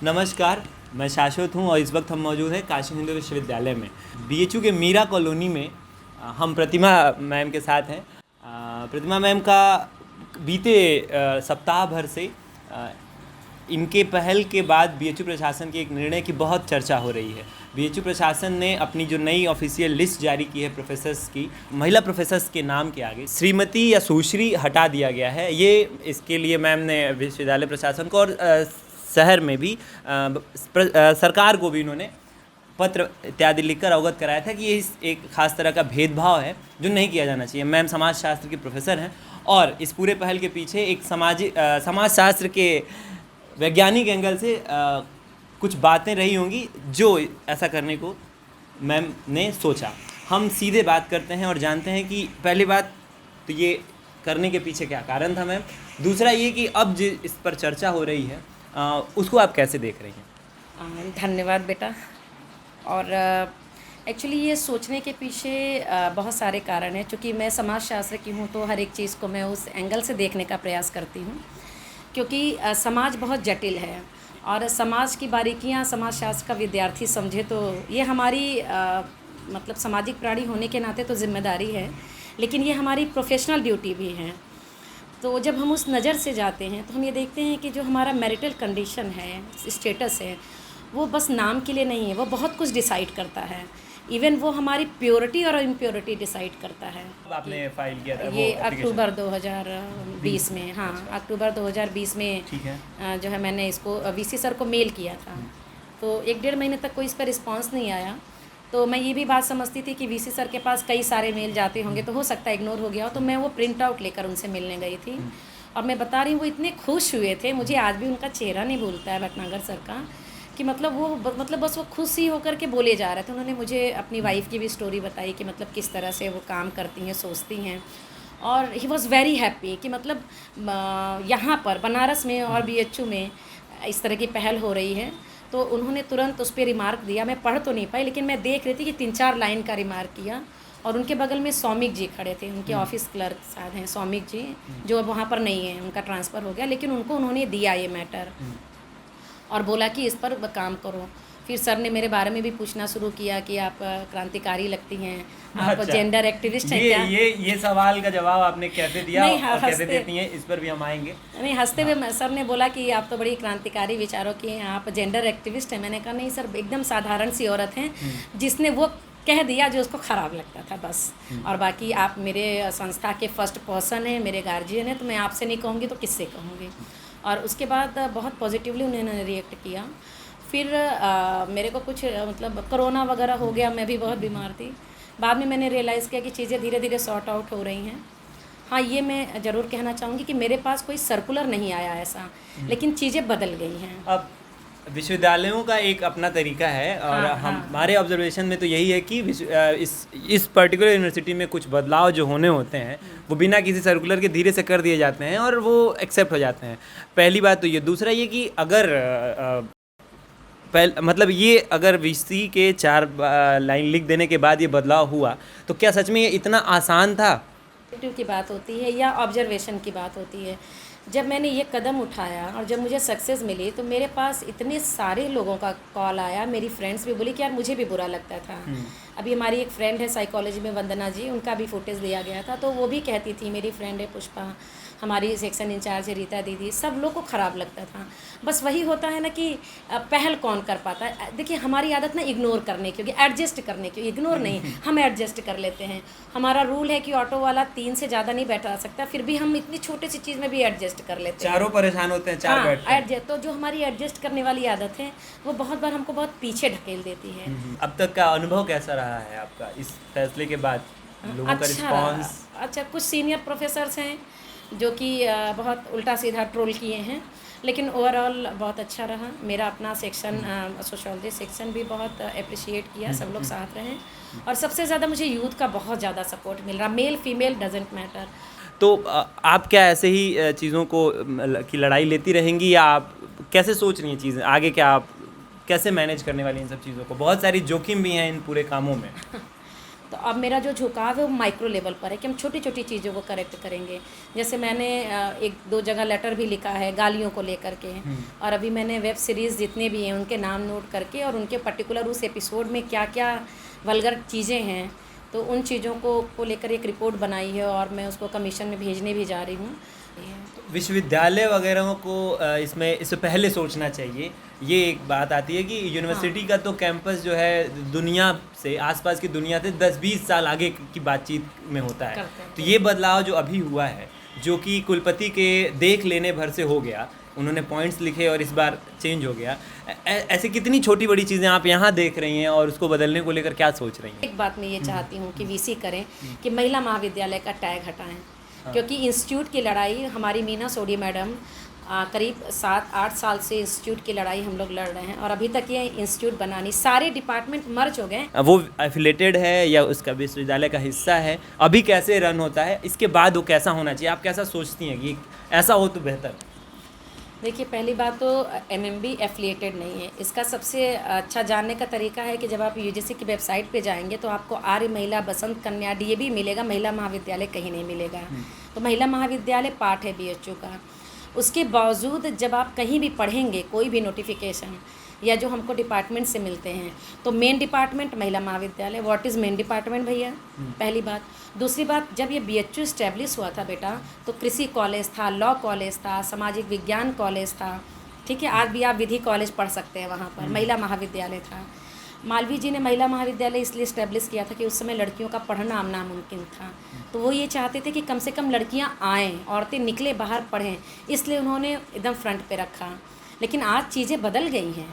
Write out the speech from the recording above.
नमस्कार, मैं शाश्वत हूँ और इस वक्त हम मौजूद हैं काशी हिंदू विश्वविद्यालय में बीएचयू के मीरा कॉलोनी में। हम प्रतिमा मैम के साथ हैं। प्रतिमा मैम का बीते सप्ताह भर से इनके पहल के बाद बीएचयू प्रशासन के एक निर्णय की बहुत चर्चा हो रही है। बीएचयू प्रशासन ने अपनी जो नई ऑफिशियल लिस्ट जारी की है प्रोफेसर्स की, महिला प्रोफेसर्स के नाम के आगे श्रीमती या सुश्री हटा दिया गया है। ये इसके लिए मैम ने विश्वविद्यालय प्रशासन को और शहर में भी सरकार को भी इन्होंने पत्र इत्यादि लिखकर अवगत कराया था कि ये एक खास तरह का भेदभाव है जो नहीं किया जाना चाहिए। मैम समाजशास्त्र के प्रोफेसर हैं और इस पूरे पहल के पीछे एक समाजशास्त्र के वैज्ञानिक एंगल से कुछ बातें रही होंगी जो ऐसा करने को मैम ने सोचा। हम सीधे बात करते हैं और जानते हैं कि पहली बात तो ये करने के पीछे क्या कारण था मैम, दूसरा ये कि अब जो इस पर चर्चा हो रही है उसको आप कैसे देख रही हैं? धन्यवाद बेटा। और एक्चुअली ये सोचने के पीछे बहुत सारे कारण हैं। चूँकि मैं समाजशास्त्र की हूँ तो हर एक चीज़ को मैं उस एंगल से देखने का प्रयास करती हूँ, क्योंकि समाज बहुत जटिल है और समाज की बारीकियाँ समाजशास्त्र का विद्यार्थी समझे तो ये हमारी मतलब सामाजिक प्राणी होने के नाते तो जिम्मेदारी है, लेकिन ये हमारी प्रोफेशनल ड्यूटी भी है। तो जब हम उस नज़र से जाते हैं तो हम ये देखते हैं कि जो हमारा मैरिटल कंडीशन है, स्टेटस है, वो बस नाम के लिए नहीं है, वो बहुत कुछ डिसाइड करता है। इवन वो हमारी प्योरिटी और इम्प्योरिटी डिसाइड करता है। आपने फाइल किया था ये अक्टूबर 2020 में, हाँ अच्छा। अक्टूबर 2020 में ठीक है। जो है मैंने इसको वीसी सर को मेल किया था। तो 1-1.5 महीने तक कोई इस पर रिस्पांस नहीं आया। तो मैं ये भी बात समझती थी कि वीसी सर के पास कई सारे मेल जाते होंगे तो हो सकता है इग्नोर हो गया हो। तो मैं वो प्रिंट आउट लेकर उनसे मिलने गई थी और मैं बता रही हूँ वो इतने खुश हुए थे, मुझे आज भी उनका चेहरा नहीं भूलता है भटनागर सर का, कि मतलब वो बस वो खुश ही होकर के बोले जा रहे थे। उन्होंने मुझे अपनी वाइफ की भी स्टोरी बताई कि मतलब किस तरह से वो काम करती हैं, सोचती हैं, और ही वॉज़ वेरी हैप्पी कि मतलब यहाँ पर बनारस में और बीएचयू में इस तरह की पहल हो रही है। तो उन्होंने तुरंत उस पर रिमार्क दिया। मैं पढ़ तो नहीं पाई, लेकिन मैं देख रही थी कि 3-4 लाइन का रिमार्क किया। और उनके बगल में सौमिक जी खड़े थे, उनके ऑफिस क्लर्क शायद हैं सौमिक जी, जो अब वहाँ पर नहीं है, उनका ट्रांसफ़र हो गया, लेकिन उनको उन्होंने दिया ये मैटर और बोला कि इस पर काम करो। फिर सर ने मेरे बारे में भी पूछना शुरू किया कि आप क्रांतिकारी लगती हैं, आप अच्छा। जेंडर एक्टिविस्ट हैं क्या? ये सवाल का जवाब आपने कैसे दिया और कैसे देती हैं, इस पर भी हम आएंगे। नहीं, हंसते हुए सर ने बोला कि आप तो बड़ी क्रांतिकारी विचारों की हैं, आप जेंडर एक्टिविस्ट हैं। मैंने कहा नहीं सर, एकदम साधारण सी औरत हैं जिसने वो कह दिया जो उसको ख़राब लगता था बस। और बाकी आप मेरे संस्था के फर्स्ट पर्सन हैं, मेरे गार्जियन हैं, तो मैं आपसे नहीं कहूँगी तो किससे कहूँगी। और उसके बाद बहुत पॉजिटिवली उन्होंने रिएक्ट किया। फिर मेरे को कुछ मतलब कोरोना वगैरह हो गया, मैं भी बहुत बीमार थी। बाद में मैंने रियलाइज़ किया कि चीज़ें धीरे धीरे सॉर्ट आउट हो रही हैं। हाँ, ये मैं ज़रूर कहना चाहूँगी कि मेरे पास कोई सर्कुलर नहीं आया ऐसा, लेकिन चीज़ें बदल गई हैं। अब विश्वविद्यालयों का एक अपना तरीका है और हमारे ऑब्जर्वेशन में तो यही है कि इस पर्टिकुलर यूनिवर्सिटी में कुछ बदलाव जो होने होते हैं वो बिना किसी सर्कुलर के धीरे से कर दिए जाते हैं और वो एक्सेप्ट हो जाते हैं। पहली बात तो ये। दूसरा ये कि अगर मतलब ये अगर वीसी के 4 लाइन लिख देने के बाद ये बदलाव हुआ तो क्या सच में ये इतना आसान था? की बात होती है या ऑब्जर्वेशन की बात होती है। जब मैंने ये कदम उठाया और जब मुझे सक्सेस मिली तो मेरे पास इतने सारे लोगों का कॉल आया। मेरी फ्रेंड्स भी बोली कि यार मुझे भी बुरा लगता था। अभी हमारी एक फ्रेंड है साइकोलॉजी में, वंदना जी, उनका भी फुटेज दिया गया था, तो वो भी कहती थी, मेरी फ्रेंड है पुष्पा, हमारी सेक्शन इंचार्ज है रीता दीदी, सब लोग को ख़राब लगता था। बस वही होता है ना कि पहल कौन कर पाता है। देखिए हमारी आदत ना इग्नोर करने की, एडजस्ट करने की। इग्नोर नहीं, हम एडजस्ट कर लेते हैं। हमारा रूल है कि ऑटो वाला 3 से ज़्यादा नहीं बैठा सकता, फिर भी हम इतनी छोटी सी चीज़ में भी एडजस्ट कर लेते हैं। चारों परेशान होते हैं, 4 बैठते हैं। एडजस्ट, तो जो हमारी एडजस्ट करने वाली आदत है वो बहुत बार हमको बहुत पीछे ढकेल देती है। अब तक का अनुभव कैसा रहा है आपका इस फैसले के बाद? लोगों का रिस्पॉन्स? अच्छा, कुछ सीनियर प्रोफेसर्स हैं जो कि बहुत उल्टा सीधा ट्रोल किए हैं, लेकिन ओवरऑल बहुत अच्छा रहा। मेरा अपना सेक्शन सोशियोलॉजी सेक्शन भी बहुत अप्रिशिएट किया, सब लोग साथ रहे, और सबसे ज़्यादा मुझे यूथ का बहुत ज़्यादा सपोर्ट मिल रहा। Male female doesn't matter. तो आप क्या ऐसे ही चीज़ों को की लड़ाई लेती रहेंगी या आप कैसे सोच रही हैं चीज़ें आगे? क्या आप कैसे मैनेज करने वाली इन सब चीज़ों को? बहुत सारी जोखिम भी हैं इन पूरे कामों में। तो अब मेरा जो झुकाव है वो माइक्रो लेवल पर है कि हम छोटी छोटी चीज़ों को करेक्ट करेंगे। जैसे मैंने 1-2 जगह लेटर भी लिखा है गालियों को लेकर के, और अभी मैंने वेब सीरीज़ जितने भी हैं उनके नाम नोट करके और उनके पर्टिकुलर उस एपिसोड में क्या क्या वल्गर चीज़ें हैं तो उन चीज़ों को लेकर एक रिपोर्ट बनाई है और मैं उसको कमीशन में भेजने भी जा रही हूँ। विश्वविद्यालय वगैरह को इससे पहले सोचना चाहिए। ये एक बात आती है कि यूनिवर्सिटी का तो कैंपस जो है दुनिया से, आसपास की दुनिया से 10-20 साल आगे की बातचीत में होता है। तो ये बदलाव जो अभी हुआ है, जो कि कुलपति के देख लेने भर से हो गया, उन्होंने पॉइंट्स लिखे और इस बार चेंज हो गया। ऐसे कितनी छोटी बड़ी चीज़ें आप यहाँ देख रही हैं और उसको बदलने को लेकर क्या सोच रही हैं? एक बात मैं ये चाहती हूँ कि वीसी करें कि महिला महाविद्यालय का टैग हटाएं, क्योंकि इंस्टीट्यूट की लड़ाई हमारी मीना सोडी मैडम करीब 7-8 साल से इंस्टीट्यूट की लड़ाई हम लोग लड़ रहे हैं और अभी तक ये इंस्टीट्यूट बनानी, सारे डिपार्टमेंट मर्ज हो गए। वो एफिलेटेड है या उसका विश्वविद्यालय का हिस्सा है, अभी कैसे रन होता है, इसके बाद वो कैसा होना चाहिए, आप कैसा सोचती हैं कि ऐसा हो तो बेहतर? देखिए, पहली बात तो एमएमबी एफिलिएटेड नहीं है। इसका सबसे अच्छा जानने का तरीका है कि जब आप यूजीसी की वेबसाइट पे जाएंगे तो आपको आर्य महिला, बसंत कन्या, डीएवी मिलेगा, महिला महाविद्यालय कहीं नहीं मिलेगा। तो महिला महाविद्यालय पार्ट है बीएचयू का। उसके बावजूद जब आप कहीं भी पढ़ेंगे कोई भी नोटिफिकेशन या जो हमको डिपार्टमेंट से मिलते हैं तो मेन डिपार्टमेंट महिला महाविद्यालय। व्हाट इज़ मेन डिपार्टमेंट भैया? पहली बात। दूसरी बात, जब ये बीएचयू इस्टेब्लिश हुआ था बेटा तो कृषि कॉलेज था, लॉ कॉलेज था, सामाजिक विज्ञान कॉलेज था, ठीक है। आज भी आप विधि कॉलेज पढ़ सकते हैं वहाँ पर। महिला महाविद्यालय था। मालवीय जी ने महिला महाविद्यालय इसलिए इस्टेब्लिश किया था कि उस समय लड़कियों का पढ़ना आम नामुमकिन था। तो वो ये चाहते थे कि कम से कम लड़कियां आएँ, औरतें निकले बाहर पढ़ें, इसलिए उन्होंने एकदम फ्रंट पे रखा। लेकिन आज चीज़ें बदल गई हैं।